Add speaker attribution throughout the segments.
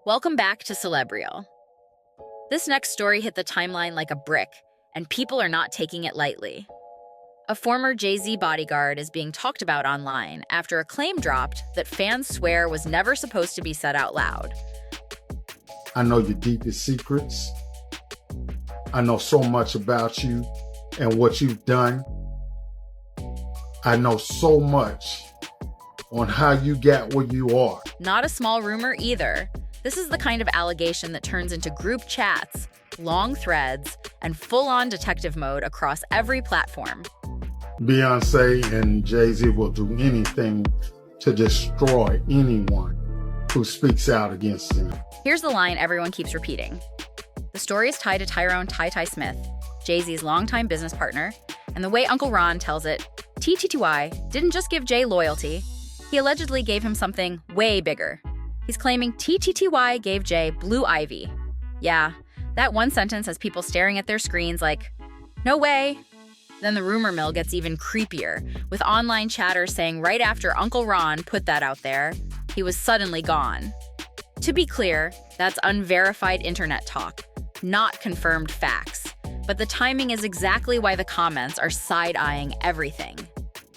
Speaker 1: Welcome back to Celebrial. This next story hit the timeline like a brick, and people are not taking it lightly. A former Jay-Z bodyguard is being talked about online after a claim dropped that fans swear was never supposed to be said out loud.
Speaker 2: I know your deepest secrets. I know so much about you and what you've done. I know so much on how you got where you are.
Speaker 1: Not a small rumor either. This is the kind of allegation that turns into group chats, long threads, and full-on detective mode across every platform.
Speaker 2: Beyonce and Jay-Z will do anything to destroy anyone who speaks out against them.
Speaker 1: Here's the line everyone keeps repeating. The story is tied to Tyrone Ty Smith, Jay-Z's longtime business partner, and the way Uncle Ron tells it, TTTY didn't just give Jay loyalty, he allegedly gave him something way bigger. He's claiming TTTY gave Jay blue ivy. Yeah, that one sentence has people staring at their screens like, no way. Then the rumor mill gets even creepier, with online chatter saying right after Uncle Ron put that out there, he was suddenly gone. To be clear, that's unverified internet talk, not confirmed facts. But the timing is exactly why the comments are side-eyeing everything.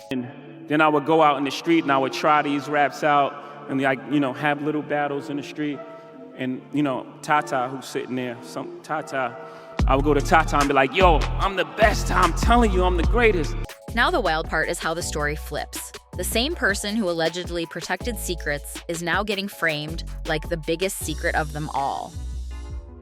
Speaker 3: And then I would go out in the street and I would try these raps out and have little battles in the street. And, Tata, who's sitting there, I would go to Tata and be like, yo, I'm the best, I'm telling you, I'm the greatest.
Speaker 1: Now the wild part is how the story flips. The same person who allegedly protected secrets is now getting framed like the biggest secret of them all.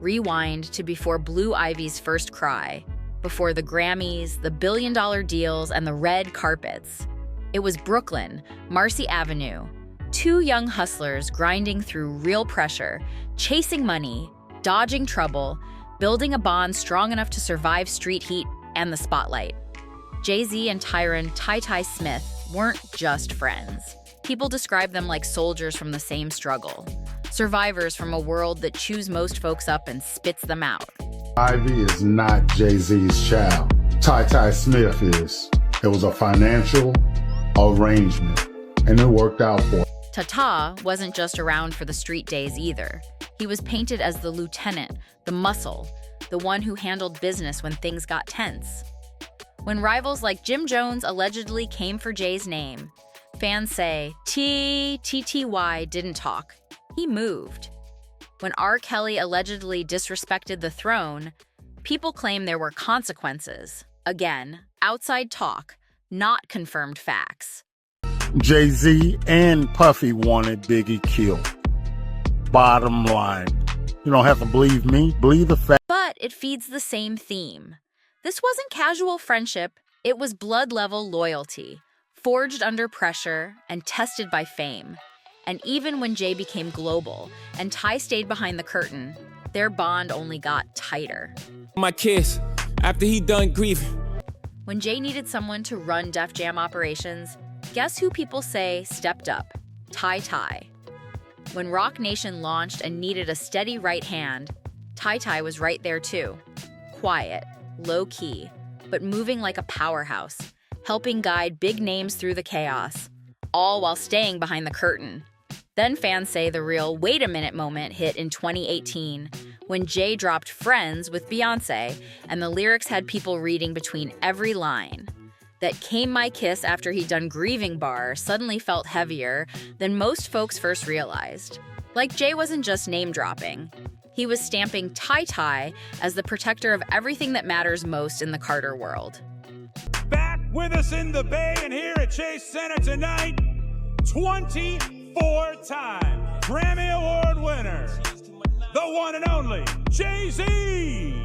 Speaker 1: Rewind to before Blue Ivy's first cry, before the Grammys, the billion-dollar deals, and the red carpets. It was Brooklyn, Marcy Avenue, two young hustlers grinding through real pressure, chasing money, dodging trouble, building a bond strong enough to survive street heat and the spotlight. Jay-Z and Tyrone Ty Smith weren't just friends. People describe them like soldiers from the same struggle, survivors from a world that chews most folks up and spits them out.
Speaker 2: Ivy is not Jay-Z's child. Ty Smith is. It was a financial arrangement, and it worked out for him.
Speaker 1: Tata wasn't just around for the street days either. He was painted as the lieutenant, the muscle, the one who handled business when things got tense. When rivals like Jim Jones allegedly came for Jay's name, fans say TTY didn't talk. He moved. When R. Kelly allegedly disrespected the throne, people claim there were consequences. Again, outside talk, not confirmed facts.
Speaker 2: Jay-Z and Puffy wanted Biggie killed. Bottom line. You don't have to believe me, believe the fact.
Speaker 1: But it feeds the same theme. This wasn't casual friendship, it was blood-level loyalty, forged under pressure and tested by fame. And even when Jay became global and Ty stayed behind the curtain, their bond only got tighter.
Speaker 4: My kiss, after he done grieving.
Speaker 1: When Jay needed someone to run Def Jam operations, guess who people say stepped up? Ty. When Rock Nation launched and needed a steady right hand, Ty was right there too. Quiet, low-key, but moving like a powerhouse, helping guide big names through the chaos, all while staying behind the curtain. Then fans say the real wait a minute moment hit in 2018, when Jay dropped Friends with Beyonce, and the lyrics had people reading between every line. That Came My Kiss after he'd done Grieving bar suddenly felt heavier than most folks first realized. Like Jay wasn't just name-dropping. He was stamping Ty as the protector of everything that matters most in the Carter world.
Speaker 5: Back with us in the Bay and here at Chase Center tonight, 24-time Grammy Award winner, the one and only Jay-Z.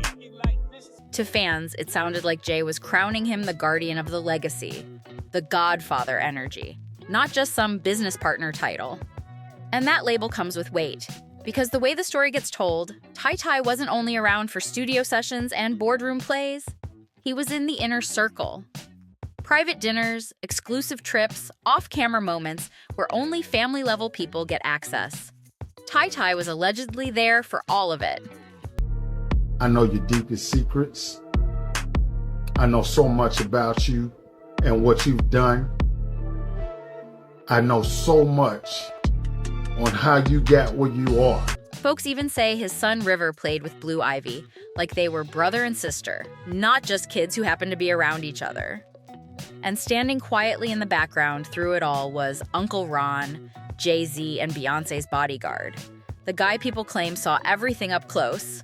Speaker 1: To fans, it sounded like Jay was crowning him the guardian of the legacy, the Godfather energy, not just some business partner title. And that label comes with weight, because the way the story gets told, Ty wasn't only around for studio sessions and boardroom plays, he was in the inner circle. Private dinners, exclusive trips, off-camera moments where only family-level people get access. Ty was allegedly there for all of it.
Speaker 2: I know your deepest secrets. I know so much about you and what you've done. I know so much on how you got where you are.
Speaker 1: Folks even say his son River played with Blue Ivy, like they were brother and sister, not just kids who happened to be around each other. And standing quietly in the background through it all was Uncle Ron, Jay-Z, and Beyoncé's bodyguard, the guy people claim saw everything up close.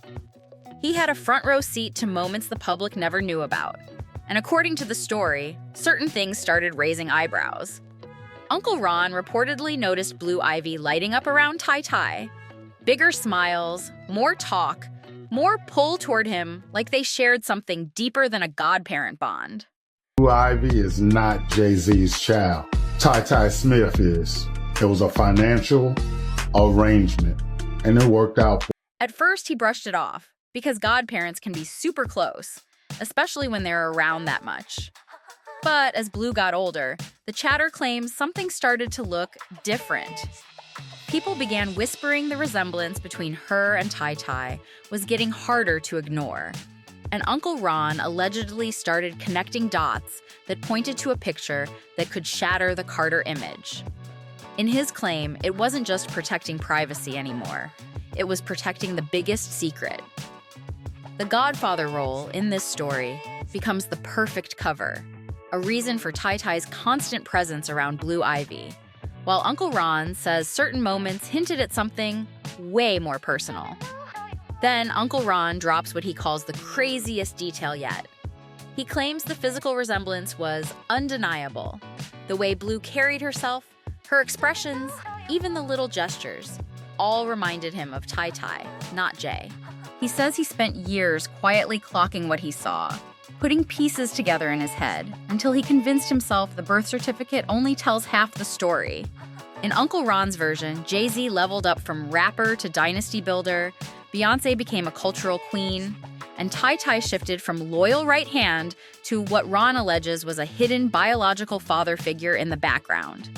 Speaker 1: He had a front row seat to moments the public never knew about. And according to the story, certain things started raising eyebrows. Uncle Ron reportedly noticed Blue Ivy lighting up around Tai Tai. Bigger smiles, more talk, more pull toward him like they shared something deeper than a godparent bond.
Speaker 2: Blue Ivy is not Jay-Z's child. Ty Smith is. It was a financial arrangement, and it worked out.
Speaker 1: At first, he brushed it off, because godparents can be super close, especially when they're around that much. But as Blue got older, the chatter claims something started to look different. People began whispering the resemblance between her and Tai Tai was getting harder to ignore. And Uncle Ron allegedly started connecting dots that pointed to a picture that could shatter the Carter image. In his claim, it wasn't just protecting privacy anymore. It was protecting the biggest secret. The godfather role in this story becomes the perfect cover, a reason for Tai Tai's constant presence around Blue Ivy, while Uncle Ron says certain moments hinted at something way more personal. Then Uncle Ron drops what he calls the craziest detail yet. He claims the physical resemblance was undeniable. The way Blue carried herself, her expressions, even the little gestures, all reminded him of Tai Tai, not Jay. He says he spent years quietly clocking what he saw, putting pieces together in his head, until he convinced himself the birth certificate only tells half the story. In Uncle Ron's version, Jay-Z leveled up from rapper to dynasty builder, Beyoncé became a cultural queen, and Tai Tai shifted from loyal right hand to what Ron alleges was a hidden biological father figure in the background.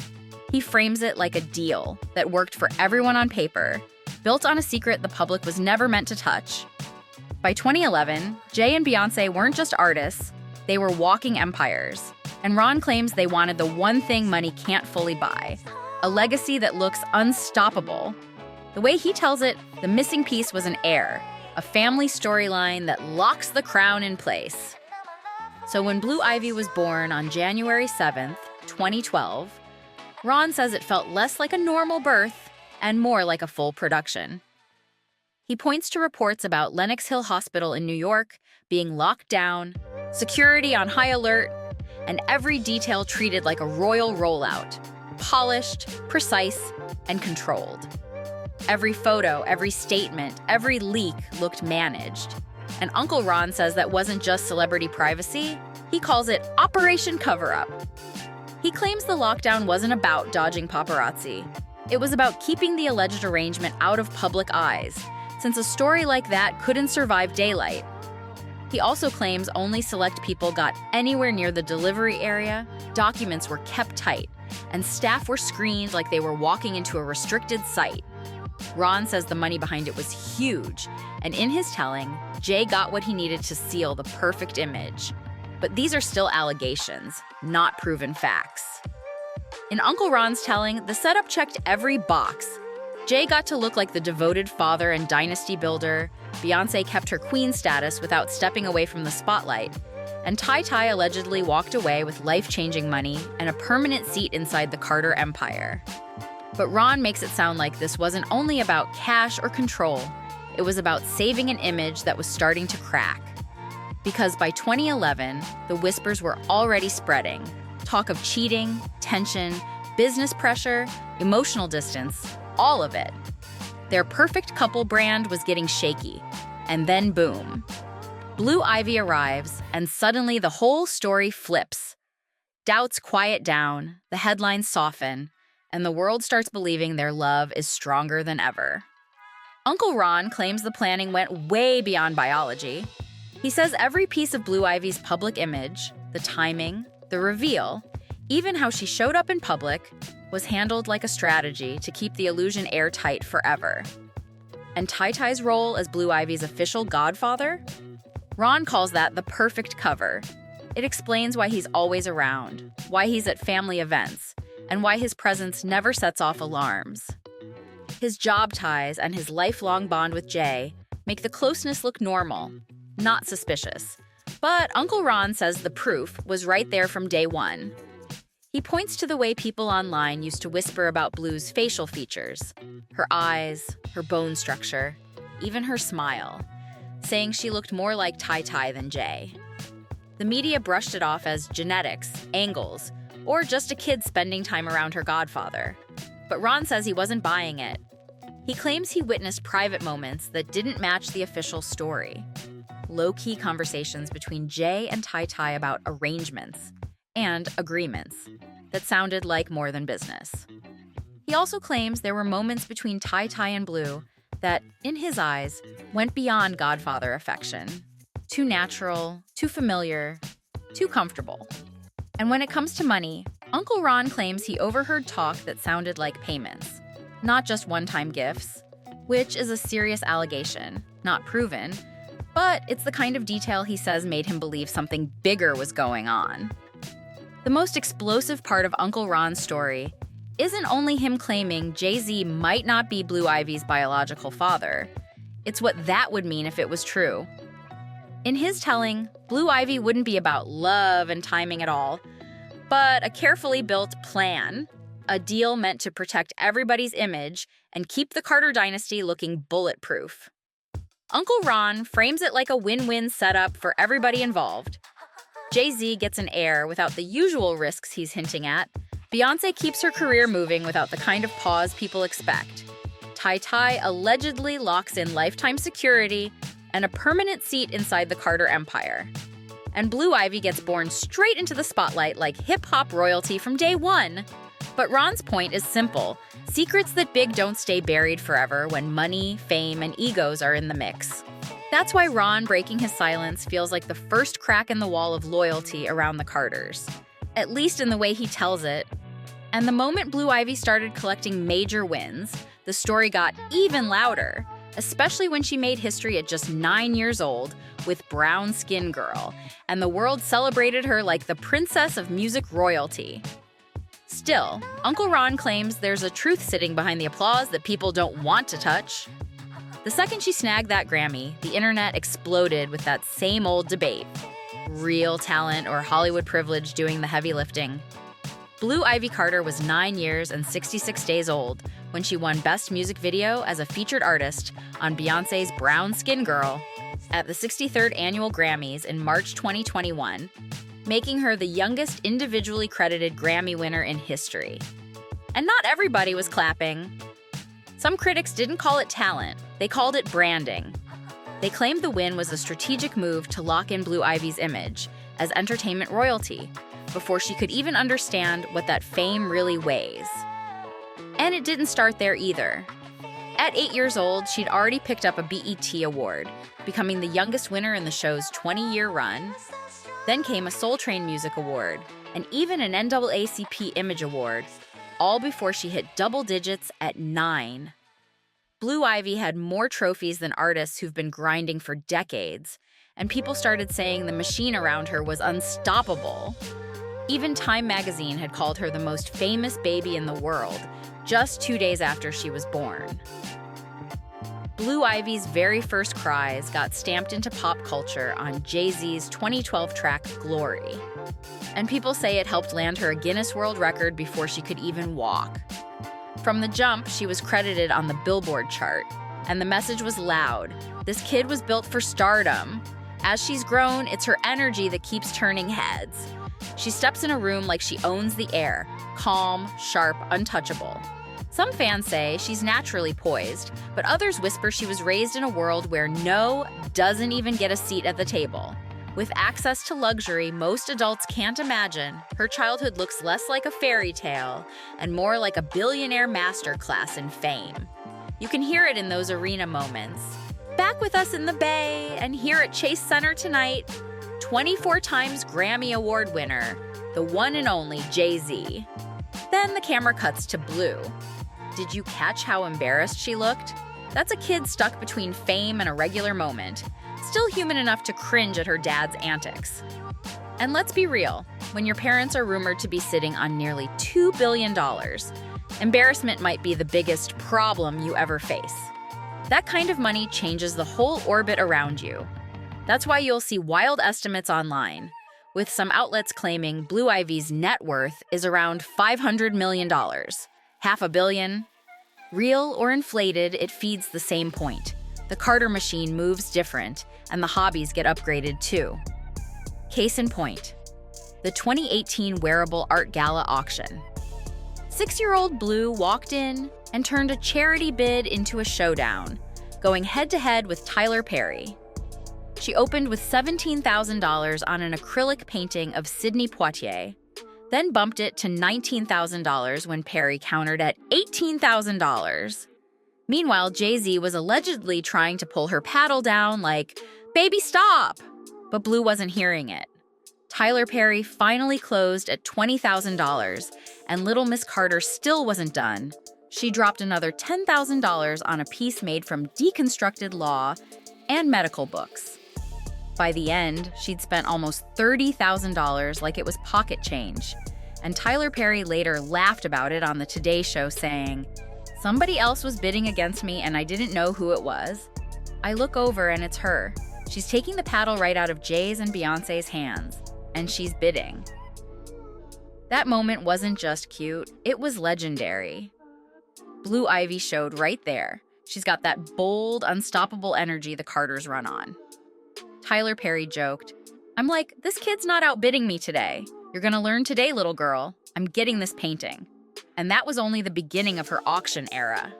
Speaker 1: He frames it like a deal that worked for everyone on paper, built on a secret the public was never meant to touch. By 2011, Jay and Beyoncé weren't just artists, they were walking empires. And Ron claims they wanted the one thing money can't fully buy, a legacy that looks unstoppable. The way he tells it, the missing piece was an heir, a family storyline that locks the crown in place. So when Blue Ivy was born on January 7th, 2012, Ron says it felt less like a normal birth and more like a full production. He points to reports about Lenox Hill Hospital in New York being locked down, security on high alert, and every detail treated like a royal rollout, polished, precise, and controlled. Every photo, every statement, every leak looked managed. And Uncle Ron says that wasn't just celebrity privacy, he calls it Operation Cover-Up. He claims the lockdown wasn't about dodging paparazzi. It was about keeping the alleged arrangement out of public eyes, since a story like that couldn't survive daylight. He also claims only select people got anywhere near the delivery area, documents were kept tight, and staff were screened like they were walking into a restricted site. Ron says the money behind it was huge, and in his telling, Jay got what he needed to seal the perfect image. But these are still allegations, not proven facts. In Uncle Ron's telling, the setup checked every box. Jay got to look like the devoted father and dynasty builder, Beyoncé kept her queen status without stepping away from the spotlight, and Tai Tai allegedly walked away with life-changing money and a permanent seat inside the Carter empire. But Ron makes it sound like this wasn't only about cash or control, it was about saving an image that was starting to crack. Because by 2011, the whispers were already spreading. Talk of cheating, tension, business pressure, emotional distance, all of it. Their perfect couple brand was getting shaky. And then boom. Blue Ivy arrives, and suddenly the whole story flips. Doubts quiet down, the headlines soften, and the world starts believing their love is stronger than ever. Uncle Ron claims the planning went way beyond biology. He says every piece of Blue Ivy's public image, the timing, the reveal, even how she showed up in public, was handled like a strategy to keep the illusion airtight forever. And Tai Tai's role as Blue Ivy's official godfather? Ron calls that the perfect cover. It explains why he's always around, why he's at family events, and why his presence never sets off alarms. His job ties and his lifelong bond with Jay make the closeness look normal, not suspicious. But Uncle Ron says the proof was right there from day one. He points to the way people online used to whisper about Blue's facial features, her eyes, her bone structure, even her smile, saying she looked more like Tai than Jay. The media brushed it off as genetics, angles, or just a kid spending time around her godfather. But Ron says he wasn't buying it. He claims he witnessed private moments that didn't match the official story. Low-key conversations between Jay and Tai about arrangements and agreements that sounded like more than business. He also claims there were moments between Tai and Blue that, in his eyes, went beyond godfather affection. Too natural, too familiar, too comfortable. And when it comes to money, Uncle Ron claims he overheard talk that sounded like payments, not just one-time gifts, which is a serious allegation, not proven, but it's the kind of detail he says made him believe something bigger was going on. The most explosive part of Uncle Ron's story isn't only him claiming Jay-Z might not be Blue Ivy's biological father, it's what that would mean if it was true. In his telling, Blue Ivy wouldn't be about love and timing at all, but a carefully built plan, a deal meant to protect everybody's image and keep the Carter dynasty looking bulletproof. Uncle Ron frames it like a win-win setup for everybody involved. Jay-Z gets an heir without the usual risks he's hinting at. Beyoncé keeps her career moving without the kind of pause people expect. Tai allegedly locks in lifetime security and a permanent seat inside the Carter empire. And Blue Ivy gets born straight into the spotlight like hip-hop royalty from day one. But Ron's point is simple. Secrets that big don't stay buried forever when money, fame, and egos are in the mix. That's why Ron breaking his silence feels like the first crack in the wall of loyalty around the Carters, at least in the way he tells it. And the moment Blue Ivy started collecting major wins, the story got even louder, especially when she made history at just 9 years old with Brown Skin Girl, and the world celebrated her like the princess of music royalty. Still, Uncle Ron claims there's a truth sitting behind the applause that people don't want to touch. The second she snagged that Grammy, the internet exploded with that same old debate. Real talent or Hollywood privilege doing the heavy lifting? Blue Ivy Carter was 9 years and 66 days old when she won Best Music Video as a featured artist on Beyoncé's Brown Skin Girl at the 63rd Annual Grammys in March 2021, making her the youngest individually credited Grammy winner in history. And not everybody was clapping. Some critics didn't call it talent, they called it branding. They claimed the win was a strategic move to lock in Blue Ivy's image as entertainment royalty before she could even understand what that fame really weighs. And it didn't start there either. At 8 years old, she'd already picked up a BET award, becoming the youngest winner in the show's 20-year run. Then came a Soul Train Music Award, and even an NAACP Image Award, all before she hit double digits at 9. Blue Ivy had more trophies than artists who've been grinding for decades, and people started saying the machine around her was unstoppable. Even Time magazine had called her the most famous baby in the world, just 2 days after she was born. Blue Ivy's very first cries got stamped into pop culture on Jay-Z's 2012 track, Glory. And people say it helped land her a Guinness World Record before she could even walk. From the jump, she was credited on the Billboard chart, and the message was loud. This kid was built for stardom. As she's grown, it's her energy that keeps turning heads. She steps in a room like she owns the air, calm, sharp, untouchable. Some fans say she's naturally poised, but others whisper she was raised in a world where no doesn't even get a seat at the table. With access to luxury most adults can't imagine, her childhood looks less like a fairy tale and more like a billionaire masterclass in fame. You can hear it in those arena moments. Back with us in the Bay and here at Chase Center tonight, 24 times Grammy Award winner, the one and only Jay-Z. Then the camera cuts to Blue. Did you catch how embarrassed she looked? That's a kid stuck between fame and a regular moment, still human enough to cringe at her dad's antics. And let's be real, when your parents are rumored to be sitting on nearly $2 billion, Embarrassment might be the biggest problem you ever face. That kind of money changes the whole orbit around you. That's why you'll see wild estimates online, with some outlets claiming Blue Ivy's net worth is around $500 million, $500 million. Real or inflated, it feeds the same point. The Carter machine moves different, and the hobbies get upgraded too. Case in point, the 2018 Wearable Art Gala auction. 6-year-old Blue walked in and turned a charity bid into a showdown, going head-to-head with Tyler Perry. She opened with $17,000 on an acrylic painting of Sidney Poitier, then bumped it to $19,000 when Perry countered at $18,000. Meanwhile, Jay-Z was allegedly trying to pull her paddle down like, "Baby, stop!" But Blue wasn't hearing it. Tyler Perry finally closed at $20,000, and Little Miss Carter still wasn't done. She dropped another $10,000 on a piece made from deconstructed law and medical books. By the end, she'd spent almost $30,000 like it was pocket change, and Tyler Perry later laughed about it on the Today Show, saying, "Somebody else was bidding against me and I didn't know who it was. I look over and it's her. She's taking the paddle right out of Jay's and Beyoncé's hands, and she's bidding." That moment wasn't just cute, it was legendary. Blue Ivy showed right there. She's got that bold, unstoppable energy the Carters run on. Tyler Perry joked, "I'm like, this kid's not outbidding me today. You're gonna learn today, little girl. I'm getting this painting." And that was only the beginning of her auction era.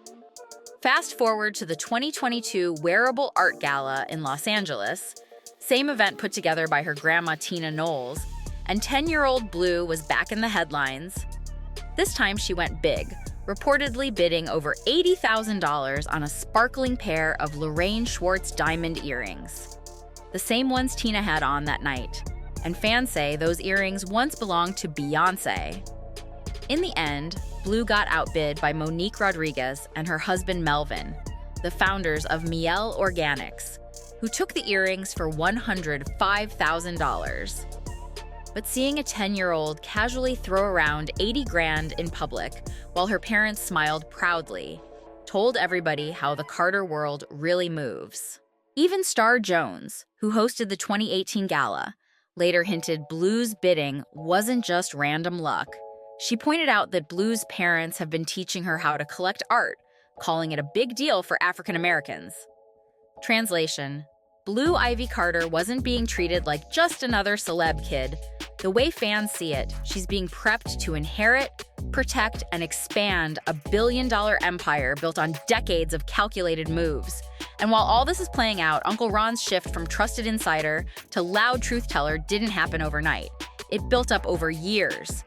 Speaker 1: Fast forward to the 2022 Wearable Art Gala in Los Angeles, same event put together by her grandma Tina Knowles, and 10-year-old Blue was back in the headlines. This time she went big, reportedly bidding over $80,000 on a sparkling pair of Lorraine Schwartz diamond earrings. The same ones Tina had on that night, and fans say those earrings once belonged to Beyoncé. In the end, Blue got outbid by Monique Rodriguez and her husband Melvin, the founders of Miel Organics, who took the earrings for $105,000. But seeing a 10-year-old casually throw around 80 grand in public while her parents smiled proudly told everybody how the Carter world really moves. Even Star Jones, who hosted the 2018 gala, later hinted Blue's bidding wasn't just random luck. She pointed out that Blue's parents have been teaching her how to collect art, calling it a big deal for African Americans. Translation: Blue Ivy Carter wasn't being treated like just another celeb kid. The way fans see it, she's being prepped to inherit, protect, and expand a billion-dollar empire built on decades of calculated moves. And while all this is playing out, Uncle Ron's shift from trusted insider to loud truth teller didn't happen overnight. It built up over years.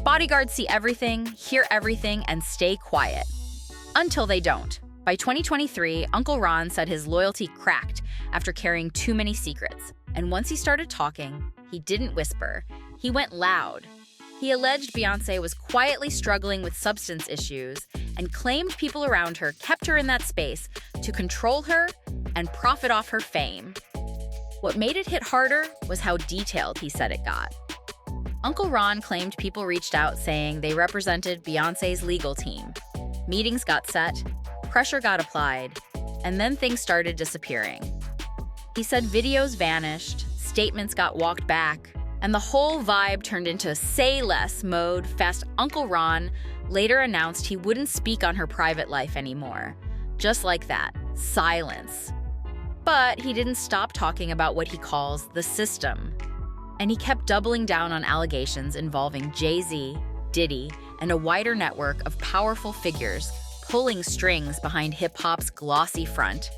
Speaker 1: Bodyguards see everything, hear everything, and stay quiet. Until they don't. By 2023, Uncle Ron said his loyalty cracked after carrying too many secrets. And once he started talking, he didn't whisper. He went loud. He alleged Beyoncé was quietly struggling with substance issues and claimed people around her kept her in that space to control her and profit off her fame. What made it hit harder was how detailed he said it got. Uncle Ron claimed people reached out saying they represented Beyoncé's legal team. Meetings got set, pressure got applied, and then things started disappearing. He said videos vanished, statements got walked back, and the whole vibe turned into say less mode fast. Uncle Ron later announced he wouldn't speak on her private life anymore. Just like that, silence. But he didn't stop talking about what he calls the system. And he kept doubling down on allegations involving Jay-Z, Diddy, and a wider network of powerful figures pulling strings behind hip-hop's glossy front.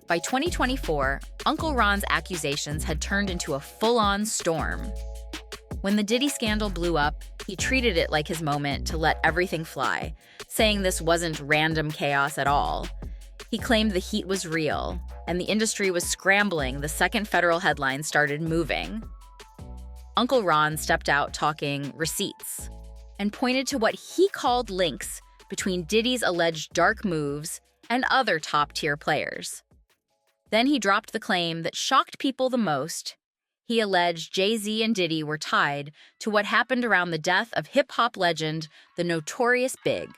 Speaker 1: By 2024, Uncle Ron's accusations had turned into a full-on storm. When the Diddy scandal blew up, he treated it like his moment to let everything fly, saying this wasn't random chaos at all. He claimed the heat was real, and the industry was scrambling the second federal headlines started moving. Uncle Ron stepped out talking receipts and pointed to what he called links between Diddy's alleged dark moves and other top-tier players. Then he dropped the claim that shocked people the most. He alleged Jay-Z and Diddy were tied to what happened around the death of hip-hop legend, the Notorious Big,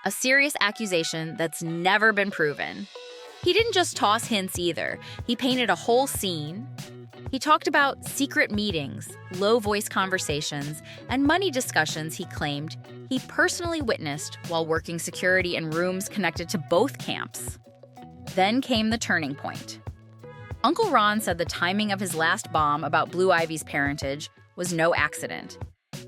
Speaker 1: a serious accusation that's never been proven. He didn't just toss hints either. He painted a whole scene. He talked about secret meetings, low-voice conversations, and money discussions he claimed he personally witnessed while working security in rooms connected to both camps. Then came the turning point. Uncle Ron said the timing of his last bomb about Blue Ivy's parentage was no accident.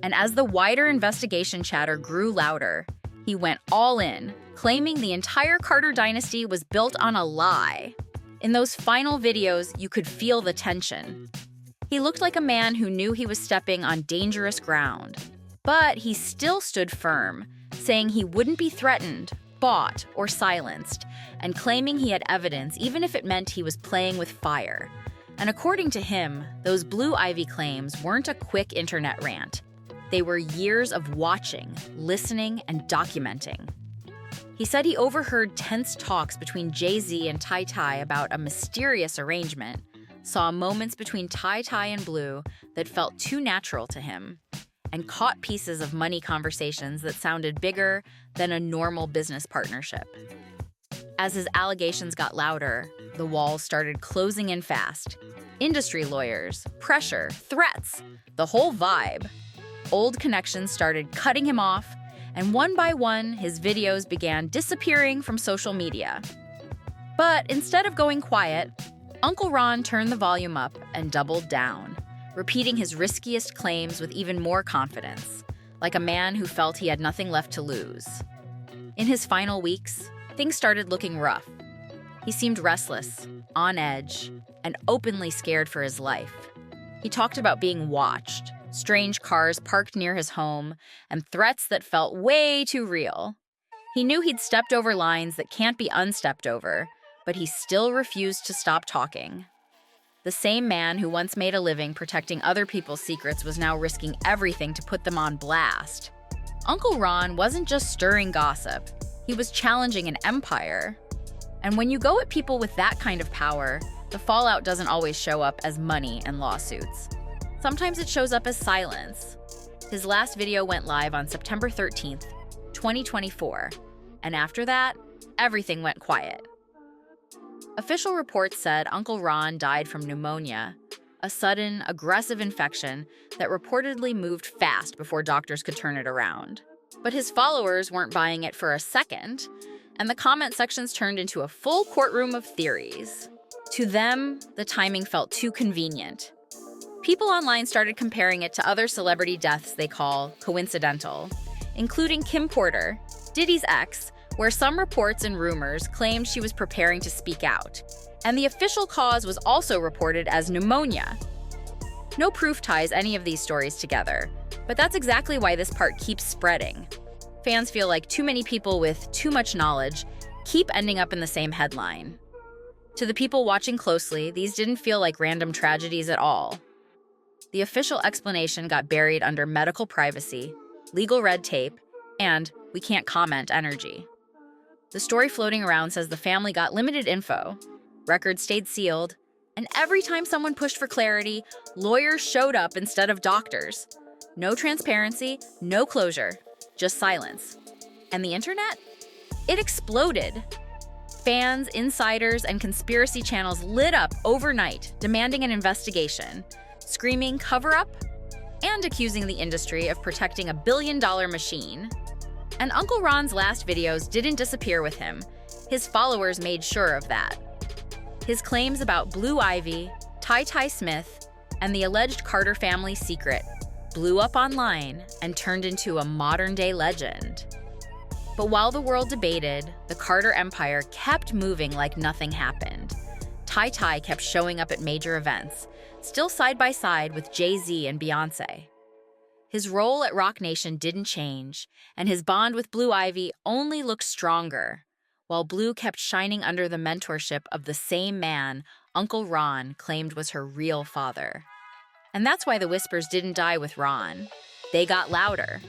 Speaker 1: And as the wider investigation chatter grew louder, he went all in, claiming the entire Carter dynasty was built on a lie. In those final videos, you could feel the tension. He looked like a man who knew he was stepping on dangerous ground. But he still stood firm, saying he wouldn't be threatened, bought, or silenced, and claiming he had evidence even if it meant he was playing with fire. And according to him, those Blue Ivy claims weren't a quick internet rant. They were years of watching, listening, and documenting. He said he overheard tense talks between Jay-Z and Ty about a mysterious arrangement, saw moments between Ty and Blue that felt too natural to him, and caught pieces of money conversations that sounded bigger than a normal business partnership. As his allegations got louder, the walls started closing in fast. Industry lawyers, pressure, threats, the whole vibe. Old connections started cutting him off, and one by one, his videos began disappearing from social media. But instead of going quiet, Uncle Ron turned the volume up and doubled down, repeating his riskiest claims with even more confidence, like a man who felt he had nothing left to lose. In his final weeks, things started looking rough. He seemed restless, on edge, and openly scared for his life. He talked about being watched, strange cars parked near his home, and threats that felt way too real. He knew he'd stepped over lines that can't be unstepped over, but he still refused to stop talking. The same man who once made a living protecting other people's secrets was now risking everything to put them on blast. Uncle Ron wasn't just stirring gossip. He was challenging an empire. And when you go at people with that kind of power, the fallout doesn't always show up as money and lawsuits. Sometimes it shows up as silence. His last video went live on September 13th, 2024, and after that, everything went quiet. Official reports said Uncle Ron died from pneumonia, a sudden, aggressive infection that reportedly moved fast before doctors could turn it around. But his followers weren't buying it for a second, and the comment sections turned into a full courtroom of theories. To them, the timing felt too convenient. People online started comparing it to other celebrity deaths they call coincidental, including Kim Porter, Diddy's ex, where some reports and rumors claimed she was preparing to speak out, and the official cause was also reported as pneumonia. No proof ties any of these stories together, but that's exactly why this part keeps spreading. Fans feel like too many people with too much knowledge keep ending up in the same headline. To the people watching closely, these didn't feel like random tragedies at all. The official explanation got buried under medical privacy, legal red tape, and we can't comment energy. The story floating around says the family got limited info, records stayed sealed, and every time someone pushed for clarity, lawyers showed up instead of doctors. No transparency, no closure, just silence. And the internet? It exploded. Fans, insiders, and conspiracy channels lit up overnight, demanding an investigation, screaming cover-up, and accusing the industry of protecting a billion-dollar machine. And Uncle Ron's last videos didn't disappear with him. His followers made sure of that. His claims about Blue Ivy, Ty Smith, and the alleged Carter family secret blew up online and turned into a modern-day legend. But while the world debated, the Carter empire kept moving like nothing happened. Ty kept showing up at major events, still side by side with Jay-Z and Beyonce. His role at Roc Nation didn't change, and his bond with Blue Ivy only looked stronger, while Blue kept shining under the mentorship of the same man Uncle Ron claimed was her real father. And that's why the whispers didn't die with Ron. They got louder.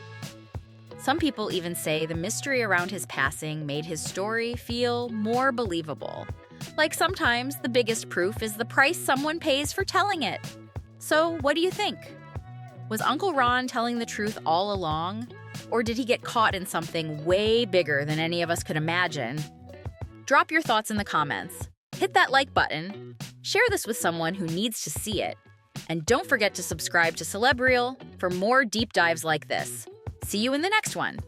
Speaker 1: Some people even say the mystery around his passing made his story feel more believable. Like sometimes the biggest proof is the price someone pays for telling it. So, what do you think? Was Uncle Ron telling the truth all along? Or did he get caught in something way bigger than any of us could imagine? Drop your thoughts in the comments. Hit that like button. Share this with someone who needs to see it. And don't forget to subscribe to Celebrial for more deep dives like this. See you in the next one.